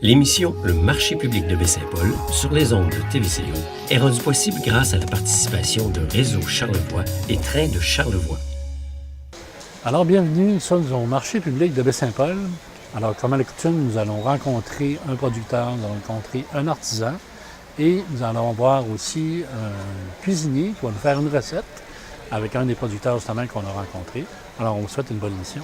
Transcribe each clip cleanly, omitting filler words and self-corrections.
L'émission Le marché public de Baie-Saint-Paul sur les ondes de TVCO est rendue possible grâce à la participation de Réseau Charlevoix et Train de Charlevoix. Alors, bienvenue, nous sommes au marché public de Baie-Saint-Paul. Alors, comme à la coutume, nous allons rencontrer un producteur, nous allons rencontrer un artisan et nous allons voir aussi un cuisinier qui va nous faire une recette avec un des producteurs justement qu'on a rencontré. Alors, on vous souhaite une bonne émission.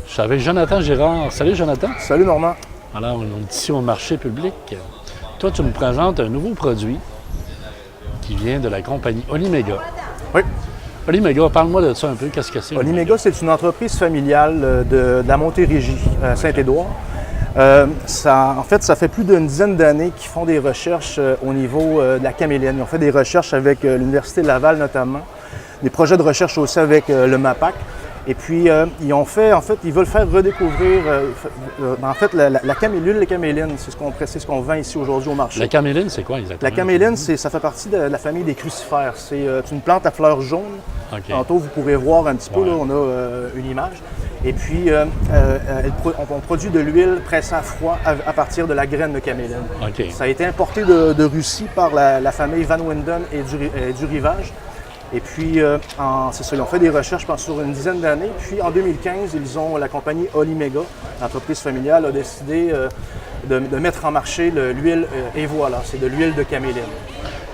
Je suis avec Jonathan Girard. Salut Jonathan. Salut Normand. Alors, on est ici au marché public. Toi, tu nous présentes un nouveau produit qui vient de la compagnie Oliméga. Oui. Oliméga, parle-moi de ça un peu. Qu'est-ce que c'est? Oliméga, c'est une entreprise familiale de la Montérégie, Saint-Édouard. En fait, ça fait plus d'une dizaine d'années qu'ils font des recherches au niveau de la caméliane. Ils ont fait des recherches avec l'Université de Laval notamment, des projets de recherche aussi avec le MAPAC. Et puis, ils veulent faire redécouvrir, la camélule, les camélines, c'est ce qu'on vend ici aujourd'hui au marché. La caméline, c'est quoi exactement? La caméline, ça fait partie de la famille des crucifères. C'est une plante à fleurs jaunes. Okay. Tantôt, vous pourrez voir un petit peu, là, on a une image. Et puis, on produit de l'huile pressée à froid à partir de la graine de caméline. Okay. Ça a été importé de Russie par la famille Van Winden et du Rivage. Et puis, c'est ça, ils ont fait des recherches pendant sur une dizaine d'années. Puis, en 2015, la compagnie Oliméga, l'entreprise familiale, a décidé de mettre en marché l'huile, et voilà, c'est de l'huile de caméline.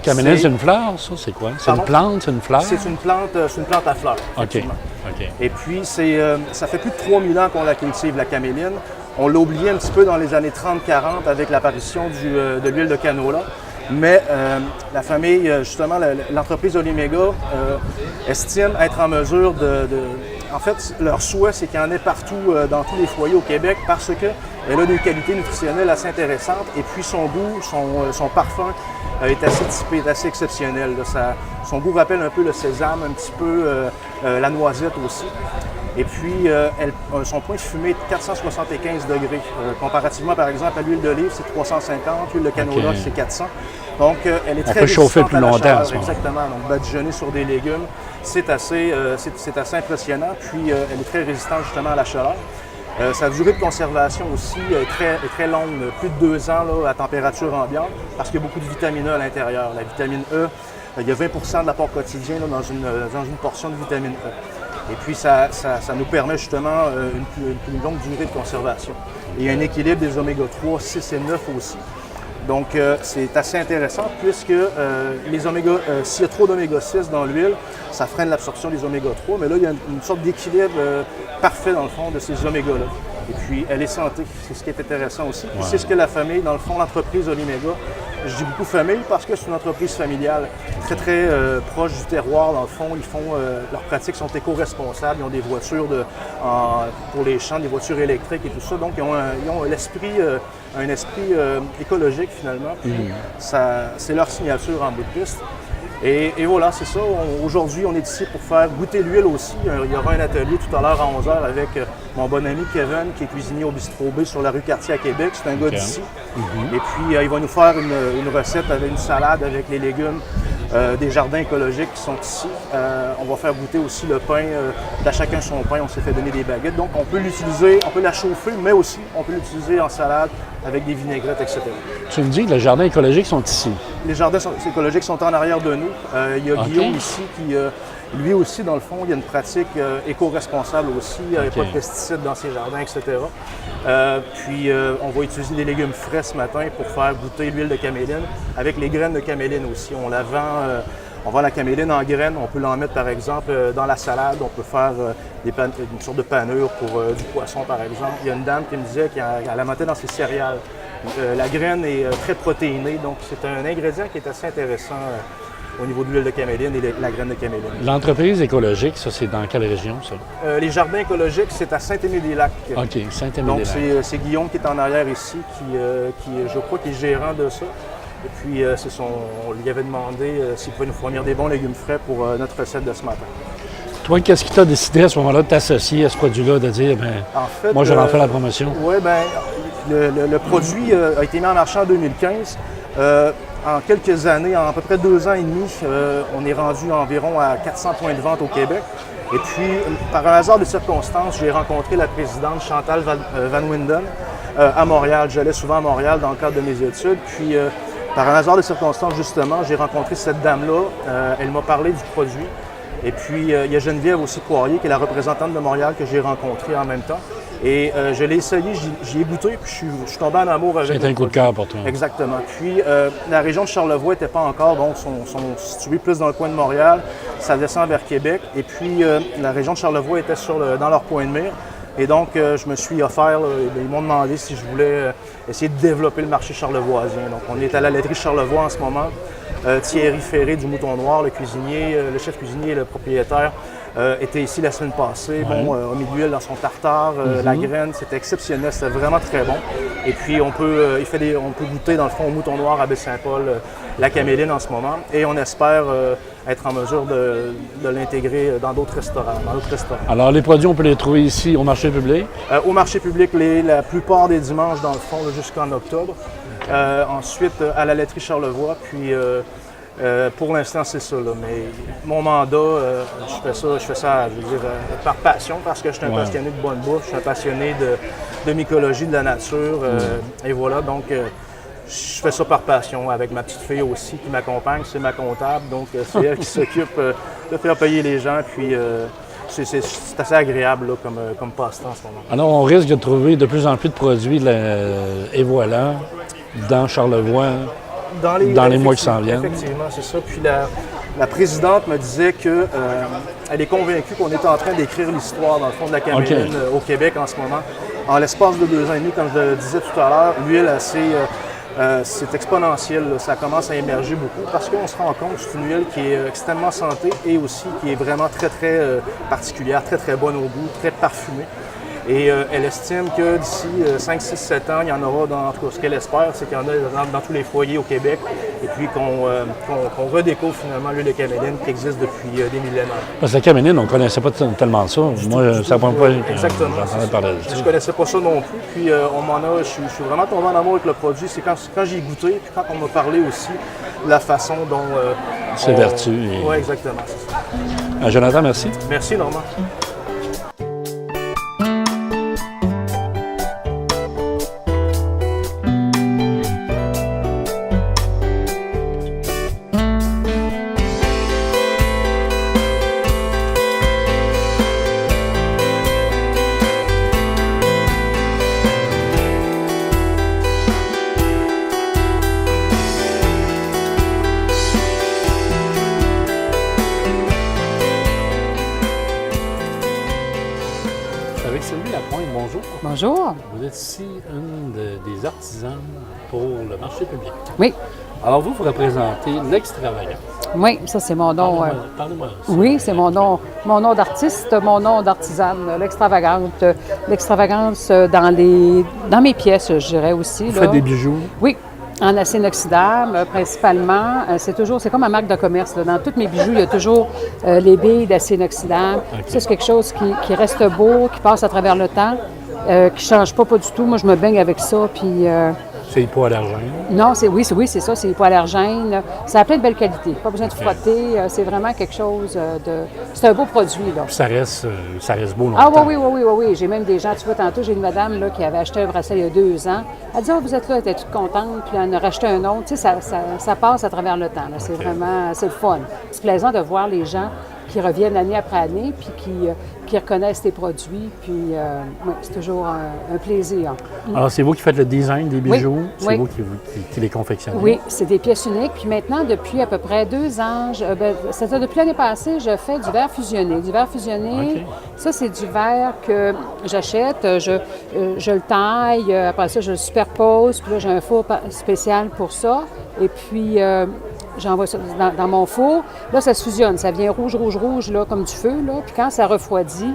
Caméline, c'est une fleur, ça? C'est quoi? C'est une plante, c'est une fleur? C'est une plante à fleurs, effectivement. OK. Et puis, ça fait plus de 3000 ans qu'on la cultive, la caméline. On l'a oublié un petit peu dans les années 30-40 avec l'apparition de l'huile de canola. Mais la famille, justement, l'entreprise Oliméga estime être en mesure En fait, leur souhait, c'est qu'il y en ait partout dans tous les foyers au Québec parce qu'elle a des qualités nutritionnelles assez intéressantes et puis son goût, son parfum est assez typé, est assez exceptionnel. Son goût rappelle un peu le sésame, un petit peu la noisette aussi. Et puis, son point de fumée est de 475 degrés. Comparativement, par exemple, à l'huile d'olive, c'est 350. L'huile de canola, c'est 400. Donc, elle est très résistante chauffer plus longtemps. Exactement. Donc, badigeonner sur des légumes, c'est assez impressionnant. Puis, elle est très résistante justement à la chaleur. Sa durée de conservation aussi est très longue, plus de 2 ans là, à température ambiante, parce qu'il y a beaucoup de vitamine E à l'intérieur. La vitamine E, il y a 20 de l'apport quotidien là, dans une portion de vitamine E. Et puis, ça nous permet justement une plus longue durée de conservation. Et un équilibre des oméga 3, 6 et 9 aussi. Donc, c'est assez intéressant puisque s'il y a trop d'oméga 6 dans l'huile, ça freine l'absorption des oméga 3. Mais là, il y a une sorte d'équilibre parfait dans le fond de ces oméga-là. Et puis, elle est santé, c'est ce qui est intéressant aussi. Puis, c'est ce que la famille, dans le fond, l'entreprise Oliméga, je dis beaucoup famille parce que c'est une entreprise familiale très proche du terroir. Dans le fond, leurs pratiques sont éco-responsables. Ils ont des voitures pour les champs, des voitures électriques et tout ça. Donc, ils ont un esprit écologique finalement. C'est leur signature en bout de piste. Et voilà, c'est ça. Aujourd'hui, on est ici pour faire goûter l'huile aussi. Il y aura un atelier tout à l'heure à 11h avec mon bon ami Kevin, qui est cuisinier au Bistrot B sur la rue Cartier à Québec. C'est un gars d'ici. Et puis, il va nous faire une recette avec une salade avec les légumes des jardins écologiques qui sont ici. On va faire goûter aussi le pain, à chacun son pain. On s'est fait donner des baguettes. Donc, on peut l'utiliser, on peut la chauffer, mais aussi, on peut l'utiliser en salade avec des vinaigrettes, etc. Tu me dis que les jardins écologiques sont ici? Les jardins écologiques sont en arrière de nous. Il y a Guillaume ici qui, lui aussi, dans le fond, il y a une pratique éco-responsable aussi. Il n'y a pas de pesticides dans ses jardins, etc. Puis, on va utiliser des légumes frais ce matin pour faire goûter l'huile de caméline avec les graines de caméline aussi. On la vend On vend la caméline en graines. On peut l'en mettre, par exemple, dans la salade. On peut faire une sorte de panure pour du poisson, par exemple. Il y a une dame qui me disait qu'elle la mettait dans ses céréales. La graine est très protéinée, donc c'est un ingrédient qui est assez intéressant au niveau de l'huile de caméline et la graine de caméline. L'entreprise écologique, ça, c'est dans quelle région, ça? Les jardins écologiques, c'est à Saint-Aimé-des-Lacs. OK, Saint-Aimé-des-Lacs. Donc, c'est Guillaume qui est en arrière ici, qui je crois, qui est gérant de ça. Et puis, on lui avait demandé s'il pouvait nous fournir des bons légumes frais pour notre recette de ce matin. Toi, qu'est-ce qui t'a décidé à ce moment-là de t'associer à ce produit-là, de dire, en fait, moi, je vais en faire la promotion? Oui, bien, le produit a été mis en marché en 2015. En quelques années, en à peu près 2 ans et demi, on est rendu environ à 400 points de vente au Québec. Et puis, par un hasard de circonstances, j'ai rencontré la présidente Chantal Van Winden à Montréal. J'allais souvent à Montréal dans le cadre de mes études. Puis, par un hasard de circonstances, justement, j'ai rencontré cette dame-là. Elle m'a parlé du produit. Et puis, il y a Geneviève aussi Poirier, qui est la représentante de Montréal que j'ai rencontrée en même temps. Et je l'ai essayé, j'y ai goûté, puis je suis tombé en amour avec. C'était un coup de cœur pour toi. Exactement. Puis la région de Charlevoix n'était pas encore, bon, sont situés plus dans le coin de Montréal, ça descend vers Québec. Et puis la région de Charlevoix était dans leur point de mire. Et donc, je me suis offert, ils m'ont demandé si je voulais essayer de développer le marché charlevoisien. Donc, on est à la laiterie Charlevoix en ce moment. Thierry Ferré du Mouton Noir, le cuisinier, le chef cuisinier et le propriétaire, était ici la semaine passée. Ouais. Bon, a mis de l'huile dans son tartare, la graine, c'était exceptionnel, c'était vraiment très bon. Et puis, on peut goûter, dans le fond, au Mouton Noir à Baie-Saint-Paul, la caméline en ce moment. Et on espère être en mesure de l'intégrer dans d'autres restaurants, Alors, les produits, on peut les trouver ici au marché public? Au marché public, la plupart des dimanches, dans le fond, jusqu'en octobre. Ensuite, à la laiterie Charlevoix. Puis, pour l'instant, c'est ça. Là. Mais mon mandat, je fais ça, je veux dire, par passion, parce que je suis un passionné de bonne bouffe, je suis un passionné de mycologie, de la nature. Et voilà, donc... je fais ça par passion, avec ma petite fille aussi qui m'accompagne, c'est ma comptable, donc c'est elle qui s'occupe de faire payer les gens, puis c'est assez agréable là, comme passe-temps en ce moment. Alors, on risque de trouver de plus en plus de produits, et voilà, dans Charlevoix, dans les mois qui s'en viennent. Effectivement, c'est ça. Puis la présidente me disait qu'elle est convaincue qu'on est en train d'écrire l'histoire, dans le fond, de la caméline au Québec en ce moment. En l'espace de 2 ans et demi, comme je le disais tout à l'heure, l'huile c'est exponentiel, là. Ça commence à émerger beaucoup parce qu'on se rend compte que c'est une huile qui est extrêmement santé et aussi qui est vraiment très, très particulière, très, très bonne au goût, très parfumée. Et elle estime que d'ici 5, 6, 7 ans, il y en aura, en tout cas, ce qu'elle espère, c'est qu'il y en a dans tous les foyers au Québec et puis qu'on redécouvre finalement l'huile de caméline qui existe depuis des millénaires. Parce que la caméline, on ne connaissait pas tellement ça. Moi, ça ne prend pas. Exactement. J'entendais parler de ça. Je ne connaissais pas ça non plus. Puis je suis vraiment tombé en amour avec le produit. C'est quand j'y ai goûté, puis quand on m'a parlé aussi de la façon dont. Ses vertus. Oui, exactement. C'est ça. Jonathan, merci. Merci, Normand. Bonjour. Vous êtes ici une des artisanes pour le marché public. Oui. Alors vous représentez l'extravagance. Oui, ça c'est mon nom. Parlez-moi. Oui, c'est mon nom d'artiste, mon nom d'artisane, l'extravagance dans mes pièces, je dirais aussi. Vous faites des bijoux? Oui. En acier inoxydable, principalement. C'est comme ma marque de commerce. Là. Dans tous mes bijoux, il y a toujours les billes d'acier inoxydable. Okay. Ça, c'est quelque chose qui reste beau, qui passe à travers le temps. Qui ne change pas du tout. Moi, je me baigne avec ça. Puis, c'est hypoallergène? Non, oui, c'est ça, c'est hypoallergène. Ça a plein de belles qualités. Pas besoin de frotter. C'est vraiment quelque chose de... C'est un beau produit. Là. Puis ça reste beau longtemps. Ah oui. J'ai même des gens, tu vois, tantôt, j'ai une madame là, qui avait acheté un bracelet il y a 2 ans. Elle dit, vous êtes là, elle était toute contente, puis elle en a racheté un autre. Tu sais, ça passe à travers le temps. Là. C'est vraiment, c'est le fun. C'est plaisant de voir les gens qui reviennent année après année, puis qui reconnaissent tes produits. Puis ouais, c'est toujours un plaisir. Alors, c'est vous qui faites le design des bijoux, c'est oui. vous qui les confectionnez? Oui, c'est des pièces uniques. Puis maintenant, depuis à peu près 2 ans, c'est-à-dire depuis l'année passée, je fais du verre fusionné. Du verre fusionné, OK. ça, c'est du verre que j'achète, je le taille, après ça, je le superpose, puis là, j'ai un four spécial pour ça. Et puis, j'envoie ça dans mon four. Là, ça se fusionne. Ça vient rouge, rouge, rouge, là, comme du feu. Là. Puis quand ça refroidit,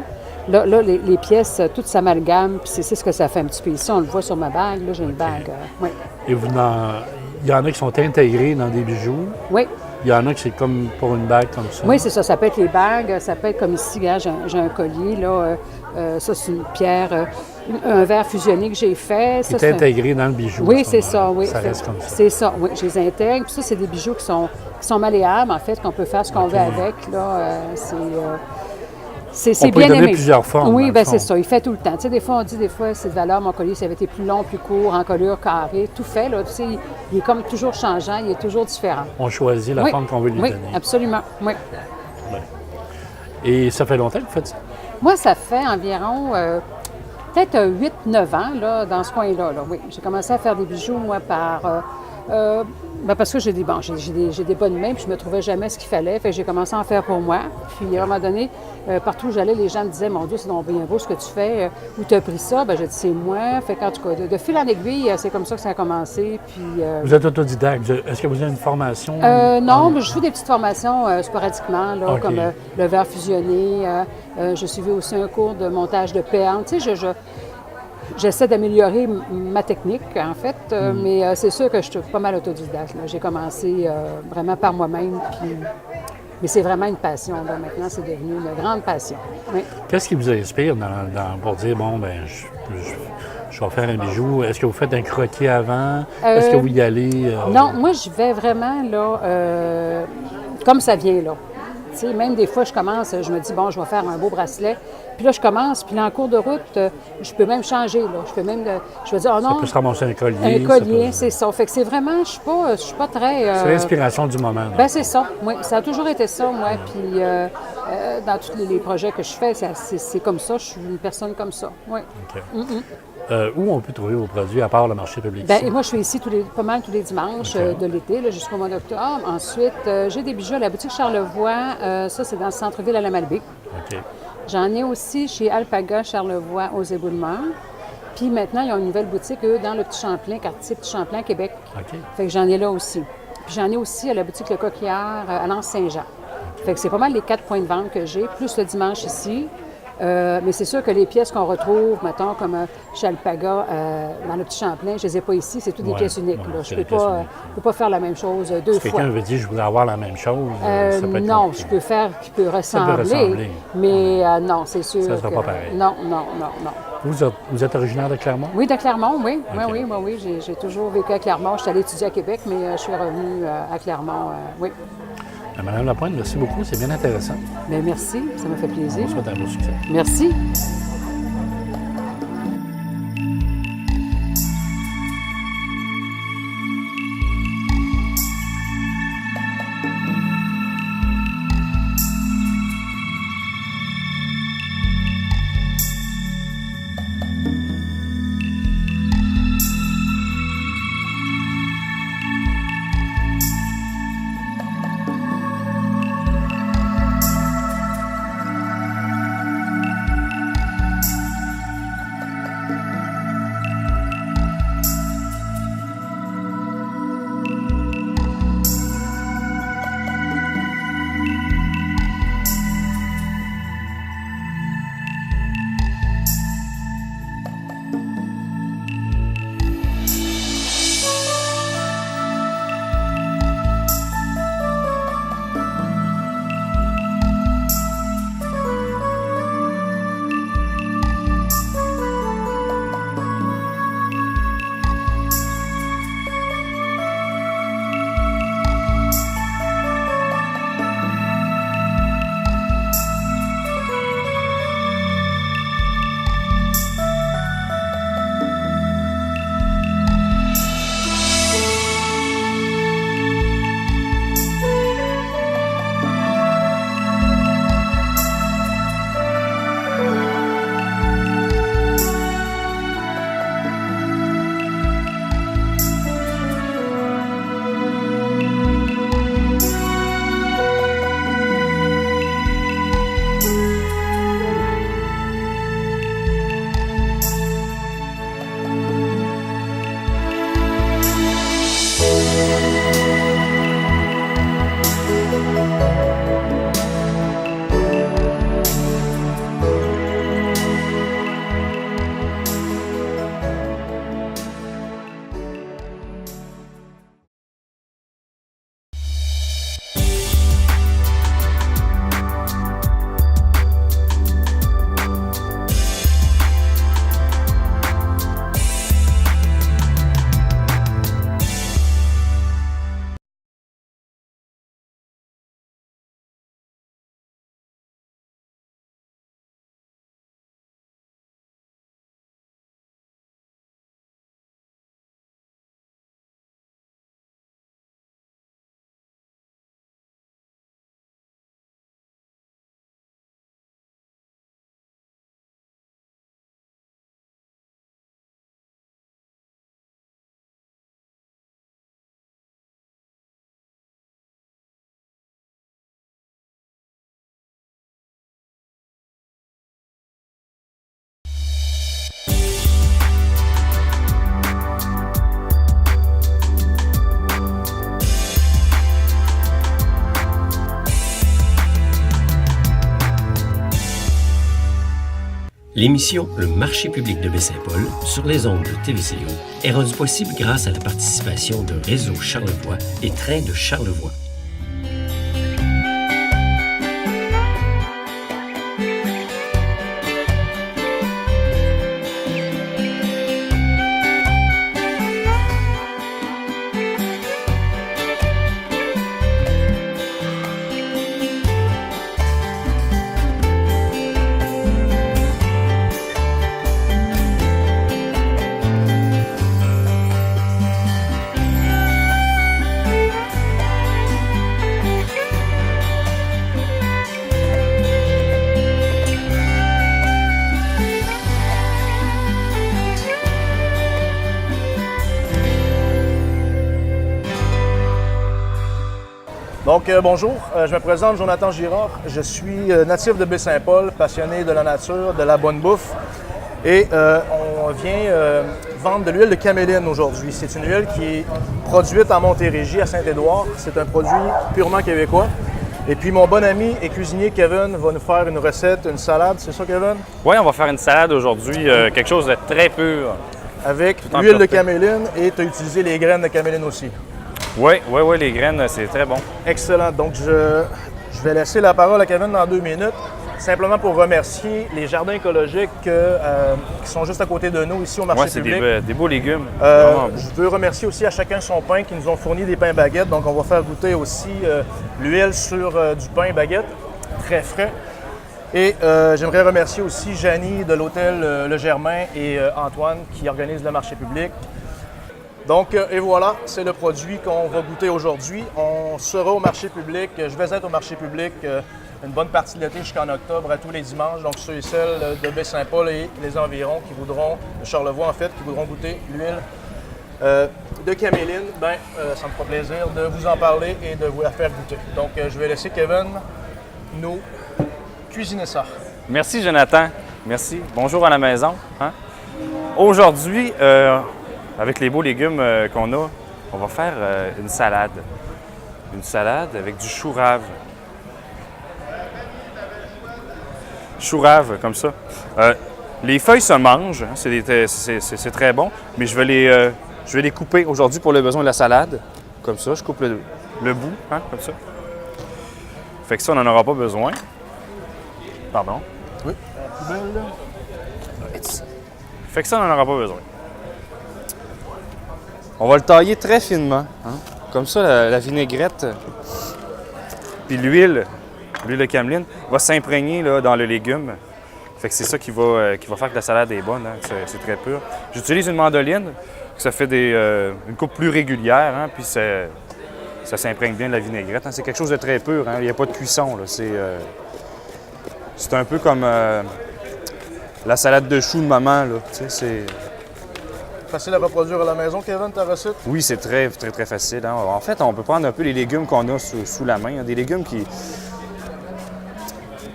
là les pièces, toutes s'amalgament. Puis c'est ce que ça fait un petit peu ici. On le voit sur ma bague. Là, j'ai une bague. Oui. Et il y en a qui sont intégrés dans des bijoux. Oui. Il y en a qui c'est comme pour une bague comme ça. Oui, c'est ça. Ça peut être les bagues. Ça peut être comme ici. Regarde, j'ai un collier. Là, ça, c'est une pierre, un verre fusionné que j'ai fait. Qui est intégré dans le bijou. Oui, c'est ça. Oui. Ça reste comme ça. C'est ça. Oui, je les intègre. Puis ça, c'est des bijoux qui sont malléables, en fait, qu'on peut faire ce qu'on veut avec. Là, c'est On peut bien lui donner aimé. plusieurs formes. Oui, dans bien le fond. c'est ça. Il fait tout le temps. Tu sais, des fois, on dit, c'est de valeur, mon collier, ça avait été plus long, plus court, en colure carrée, tout fait, là. Tu sais, il est comme toujours changeant, il est toujours différent. On choisit la Oui. forme qu'on veut lui Oui, donner. absolument. Oui. Et ça fait longtemps que vous faites ça? Moi, ça fait environ peut-être 8-9 ans, là, dans ce coin-là. Là. Oui, j'ai commencé à faire des bijoux, moi, parce que j'ai des bonnes mains, puis je me trouvais jamais ce qu'il fallait. Fait que j'ai commencé à en faire pour moi. Puis à un moment donné, partout où j'allais, les gens me disaient, mon Dieu, c'est donc bien beau ce que tu fais. Où tu as pris ça? Bien, j'ai dit, c'est moi. Fait qu'en tout cas, de fil en aiguille, c'est comme ça que ça a commencé. Puis, Vous êtes autodidacte. Est-ce que vous avez une formation? non, mais je fais des petites formations sporadiquement, là, OK. comme le verre fusionné. J'ai suivi aussi un cours de montage de perles. Tu sais, j'essaie d'améliorer ma technique, en fait, mais c'est sûr que je suis pas mal autodidacte. Là. J'ai commencé vraiment par moi-même, mais c'est vraiment une passion. Là. Maintenant, c'est devenu une grande passion. Oui. Qu'est-ce qui vous inspire pour dire, bon, ben je vais faire un bijou? Est-ce que vous faites un croquis avant? Est-ce que vous y allez? Non, moi, je vais vraiment, là, comme ça vient, là. Tu sais, même des fois, je commence, je me dis, bon, je vais faire un beau bracelet. Puis là, je commence, puis là, en cours de route, je peux même changer, là. Je vais dire, oh non. Ça peut se ramasser un collier. Un collier, c'est ça. Fait que c'est vraiment, je suis pas très... C'est l'inspiration du moment. Ben c'est ça, oui. Ça a toujours été ça, moi. Puis dans tous les projets que je fais, c'est comme ça. Je suis une personne comme ça, oui. OK. Où on peut trouver vos produits, à part le marché public? Bien, ici? et moi, je suis ici pas mal tous les dimanches de l'été, là, jusqu'au mois d'octobre. Ensuite, j'ai des bijoux à la boutique Charlevoix. Ça, c'est dans le centre-ville à la Malbaie. OK. J'en ai aussi chez Alpaga Charlevoix aux Éboulements. Puis maintenant, ils ont une nouvelle boutique, eux, dans le Petit Champlain, quartier Petit Champlain, Québec. OK. Fait que j'en ai là aussi. Puis j'en ai aussi à la boutique Le Coquillard à l'Anse-Saint-Jean. Fait que c'est pas mal les 4 points de vente que j'ai, plus le dimanche ici. Mais c'est sûr que les pièces qu'on retrouve, mettons, comme chez Alpaga, dans le Petit Champlain, je les ai pas ici, c'est toutes des pièces uniques. Là. Je ne peux pas faire la même chose deux Si fois. quelqu'un veut dire, je voudrais avoir la même chose, ça peut être non, compliqué. je peux faire qui peut ressembler, mais non, c'est sûr. Ça sera que- pas pareil. Non. Vous êtes originaire de Clermont? Oui, de Clermont, oui. OK. Oui. J'ai toujours vécu à Clermont. Je suis allée étudier à Québec, mais je suis revenue à Clermont, oui. Madame Lapointe, merci beaucoup, c'est bien intéressant. Bien, merci, ça m'a fait On plaisir. vous souhaite un beau succès. Merci. L'émission Le marché public de Baie-Saint-Paul sur les ondes de TVCO est rendue possible grâce à la participation de Réseau Charlevoix et Train de Charlevoix. Donc, bonjour, je me présente Jonathan Girard. Je suis natif de Baie-Saint-Paul, passionné de la nature, de la bonne bouffe. Et on vient vendre de l'huile de caméline aujourd'hui. C'est une huile qui est produite en Montérégie, à Saint-Édouard. C'est un produit purement québécois. Et puis, mon bon ami et cuisinier Kevin va nous faire une recette, une salade. C'est ça, Kevin? Oui, on va faire une salade aujourd'hui, quelque chose de très pur. Avec l'huile de caméline et tu as utilisé les graines de caméline aussi. Oui, les graines, c'est très bon. Excellent. Donc, je vais laisser la parole à Kevin dans 2 minutes, simplement pour remercier les jardins écologiques qui sont juste à côté de nous, ici au marché public. C'est des beaux légumes. Je veux remercier aussi à chacun son pain qui nous ont fourni des pains baguettes. Donc, on va faire goûter aussi l'huile sur du pain baguette, très frais. Et j'aimerais remercier aussi Janie de l'hôtel Le Germain et Antoine qui organisent le marché public. Donc, et voilà, c'est le produit qu'on va goûter aujourd'hui. On sera au marché public. Je vais être au marché public une bonne partie de l'été jusqu'en octobre, à tous les dimanches. Donc, ceux et celles de Baie-Saint-Paul et les environs qui voudront, de Charlevoix en fait, qui voudront goûter l'huile de caméline, ça me fera plaisir de vous en parler et de vous la faire goûter. Donc, je vais laisser Kevin nous cuisiner ça. Merci, Jonathan. Merci. Bonjour à la maison. Hein? Aujourd'hui, avec les beaux légumes qu'on a, on va faire une salade. Une salade avec du chou rave. Chou rave, comme ça. Les feuilles se mangent, hein, c'est très bon, mais je vais les couper aujourd'hui pour le besoin de la salade. Comme ça, je coupe le bout, hein, comme ça. Fait que ça, on n'en aura pas besoin. Pardon. Oui, la poubelle, là. Fait que ça, on n'en aura pas besoin. On va le tailler très finement. Hein? Comme ça, la vinaigrette puis l'huile de cameline va s'imprégner dans le légume. Fait que c'est ça qui va faire que la salade est bonne. Hein? C'est très pur. J'utilise une mandoline, ça fait une coupe plus régulière, hein? Puis ça s'imprègne bien de la vinaigrette. Hein? C'est quelque chose de très pur. Hein? Il n'y a pas de cuisson. C'est un peu comme la salade de choux de maman. Là. C'est facile à reproduire à la maison, Kevin, ta recette? Oui, c'est très, très, très facile. Hein? En fait, on peut prendre un peu les légumes qu'on a sous la main. Hein? Des légumes qui...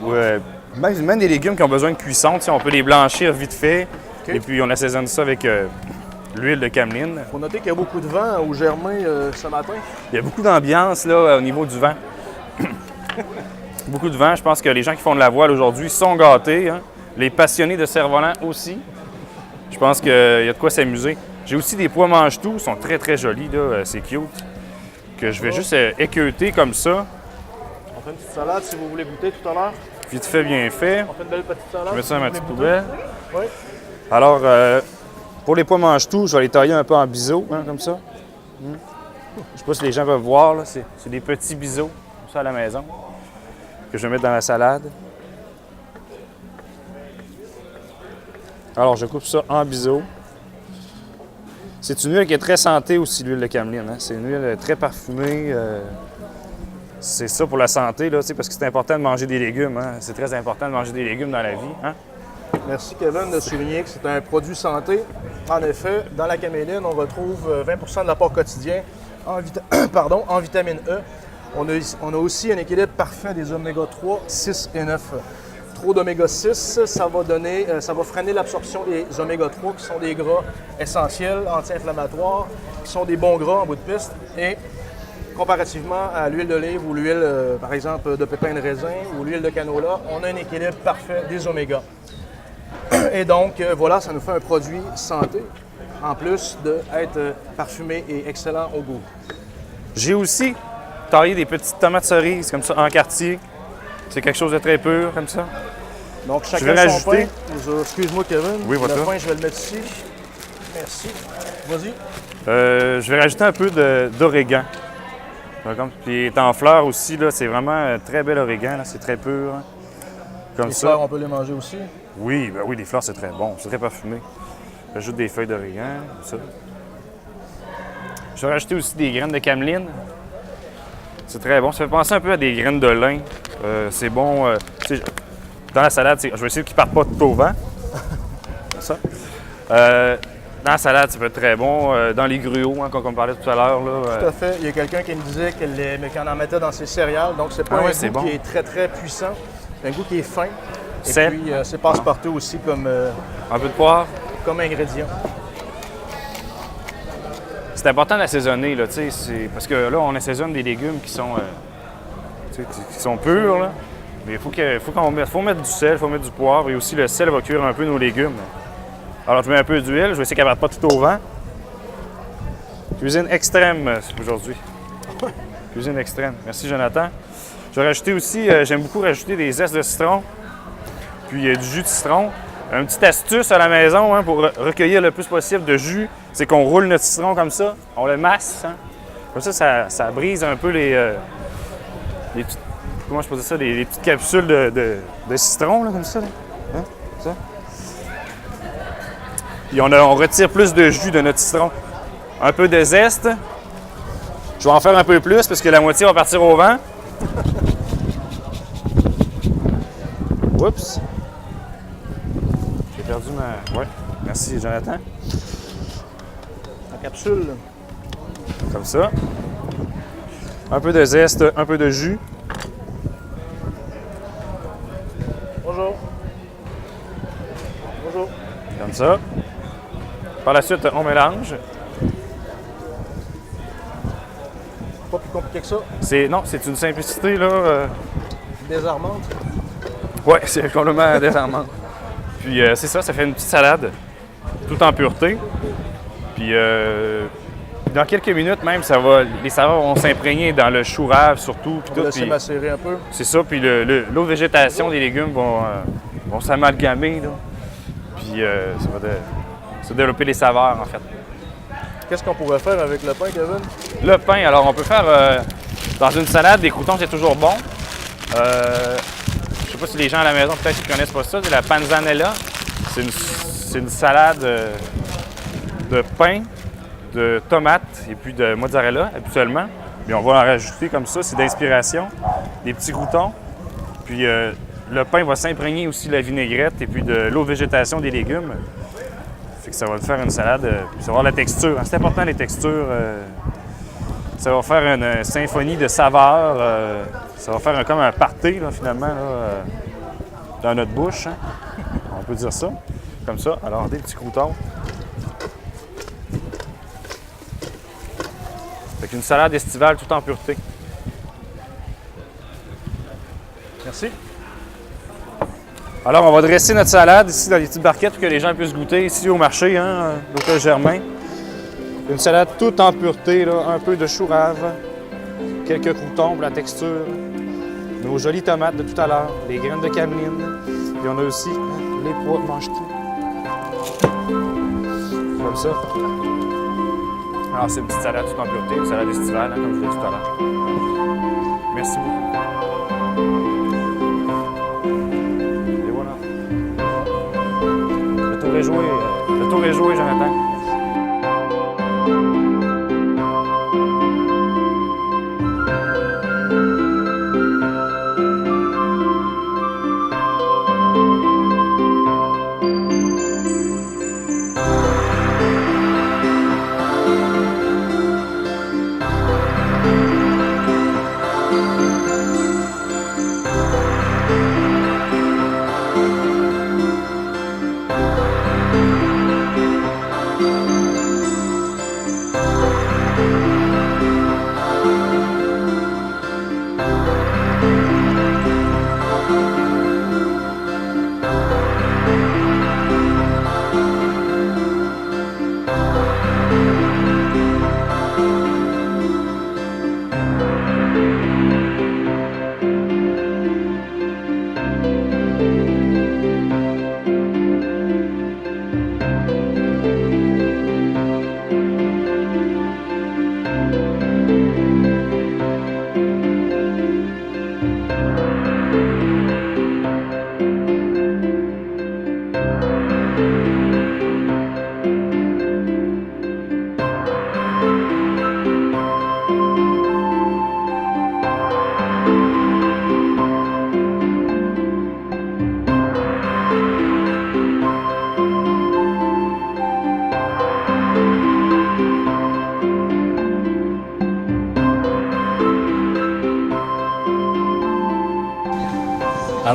même des légumes qui ont besoin de cuisson. On peut les blanchir vite fait. Okay. Et puis, on assaisonne ça avec l'huile de cameline. Il faut noter qu'il y a beaucoup de vent au Germain ce matin. Il y a beaucoup d'ambiance là au niveau du vent. Beaucoup de vent. Je pense que les gens qui font de la voile aujourd'hui sont gâtés. Hein? Les passionnés de cerf-volant aussi. Je pense qu'il y a de quoi s'amuser. J'ai aussi des pois mange-tout, ils sont très très jolis, là, c'est cute. Que je vais juste équeuter comme ça. On fait une petite salade si vous voulez goûter tout à l'heure. Vite fait, bien fait. On fait une belle petite salade. Je mets ça dans ma petite poubelle. Oui. Alors, pour les pois mange-tout, je vais les tailler un peu en biseaux, hein, comme ça. Je sais pas si les gens peuvent voir, là, c'est des petits biseaux, comme ça à la maison, que je vais mettre dans la salade. Alors, je coupe ça en biseaux. C'est une huile qui est très santé aussi, l'huile de cameline. Hein? C'est une huile très parfumée. C'est ça pour la santé, là, parce que c'est important de manger des légumes. Hein? C'est très important de manger des légumes dans la vie. Hein? Merci, Kevin, de souligner que c'est un produit santé. En effet, dans la caméline, on retrouve 20 de l'apport quotidien en vitamine E. On a aussi un équilibre parfait des oméga 3, 6 et 9. Trop d'oméga 6, ça va freiner l'absorption des oméga 3 qui sont des gras essentiels, anti-inflammatoires, qui sont des bons gras en bout de piste. Et comparativement à l'huile d'olive ou l'huile, par exemple, de pépins de raisin ou l'huile de canola, on a un équilibre parfait des oméga. Et donc, voilà, ça nous fait un produit santé, en plus d'être parfumé et excellent au goût. J'ai aussi taillé des petites tomates cerises, comme ça, en quartier. C'est quelque chose de très pur, comme ça. Donc, Je vais chacun son rajouter- pain. Excuse-moi, Kevin. Oui, Le voilà. pain, je vais le mettre ici. Merci. Vas-y. Je vais rajouter un peu d'origan. Puis il est en fleurs aussi, là. C'est vraiment un très bel origan, là. C'est très pur. Hein. Comme Les ça. fleurs, on peut les manger aussi. Oui, ben oui, les fleurs, c'est très bon. C'est très parfumé. J'ajoute des feuilles d'origan, comme ça. Je vais rajouter aussi des graines de cameline. C'est très bon. Ça fait penser un peu à des graines de lin. C'est bon. Tu sais, dans la salade, je vais essayer qu'ils ne partent pas tout au vent. Comme ça. Dans la salade, ça peut être très bon. Dans les gruaux, hein, comme on parlait tout à l'heure. Tout à fait. Il y a quelqu'un qui me disait qu'elle en mettait dans ses céréales. Donc, c'est pas Ah un ouais, goût c'est bon. qui est très, très puissant. C'est un goût qui est fin. Et Sel. puis, c'est passe-partout aussi Un peu de poivre. comme ingrédient. C'est important d'assaisonner, là, tu sais, parce que là, on assaisonne des légumes qui sont, tu sais, qui sont purs, là. Mais faut mettre du sel, il faut mettre du poivre, et aussi le sel va cuire un peu nos légumes. Alors, je mets un peu d'huile, je vais essayer qu'elle ne parte pas tout au vent. Cuisine extrême aujourd'hui. Cuisine extrême. Merci, Jonathan. Je vais rajouter aussi, j'aime beaucoup rajouter des zestes de citron, puis du jus de citron. Une petite astuce à la maison, hein, pour recueillir le plus possible de jus, c'est qu'on roule notre citron comme ça, on le masse. Hein. Comme ça brise un peu les petites, comment je peux dire ça, les petites capsules de citron, là, comme ça. Là. Hein? Ça. Puis on retire plus de jus de notre citron. Un peu de zeste. Je vais en faire un peu plus parce que la moitié va partir au vent. Oups! J'ai perdu ma... Ouais, merci Jonathan. La capsule. Comme ça. Un peu de zeste, un peu de jus. Bonjour. Bonjour. Comme ça. Par la suite, on mélange. Pas plus compliqué que ça. Non, c'est une simplicité, là. Désarmante. Ouais, c'est complètement désarmant. Puis c'est ça, ça fait une petite salade, tout en pureté. Puis dans quelques minutes même, les saveurs vont s'imprégner dans le chou rave surtout. Puis On va tout, laisser puis macérer un peu. c'est ça, puis l'eau de végétation des légumes vont s'amalgamer, là. Puis ça va se développer les saveurs, en fait. Qu'est-ce qu'on pourrait faire avec le pain, Kevin? Le pain, alors on peut faire dans une salade, des croûtons, c'est toujours bon. Je sais pas si les gens à la maison peut-être ne connaissent pas ça, c'est la panzanella. C'est une salade de pain, de tomates et puis de mozzarella habituellement. Puis on va en rajouter comme ça, c'est d'inspiration, des petits croûtons. Puis le pain va s'imprégner aussi de la vinaigrette et puis de l'eau de végétation des légumes. Fait que ça va faire une salade, puis ça va avoir la texture. C'est important les textures. Ça va faire une symphonie de saveurs. Ça va faire comme un party, là, finalement, là, dans notre bouche. Hein. On peut dire ça. Comme ça. Alors, des petits croûtons. Fait qu'une salade estivale tout en pureté. Merci. Alors, on va dresser notre salade ici dans les petites barquettes pour que les gens puissent goûter ici au marché, hein, l'Hôtel Germain. Une salade toute en pureté, là, un peu de chou rave, quelques croûtons pour la texture, nos jolies tomates de tout à l'heure, les graines de cameline, puis on a aussi les pois de mange-tout. Comme ça. Alors, c'est une petite salade toute en pureté, une salade estivale, hein, comme je l'ai dit tout à l'heure. Merci beaucoup. Et voilà. Le tour est joué, Jonathan.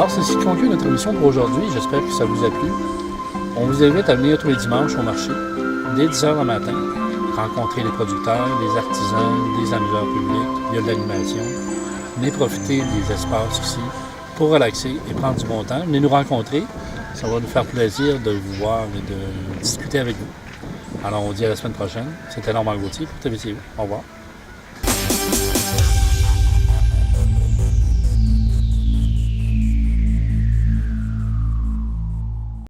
Alors, c'est ce qui conclut notre émission pour aujourd'hui. J'espère que ça vous a plu. On vous invite à venir tous les dimanches au marché, dès 10 h le matin, rencontrer les producteurs, les artisans, les amuseurs publics, il y a de l'animation. Venez profiter des espaces ici pour relaxer et prendre du bon temps. Venez nous rencontrer. Ça va nous faire plaisir de vous voir et de discuter avec vous. Alors, on dit à la semaine prochaine. C'était Normand Gauthier pour TVCU. Au revoir.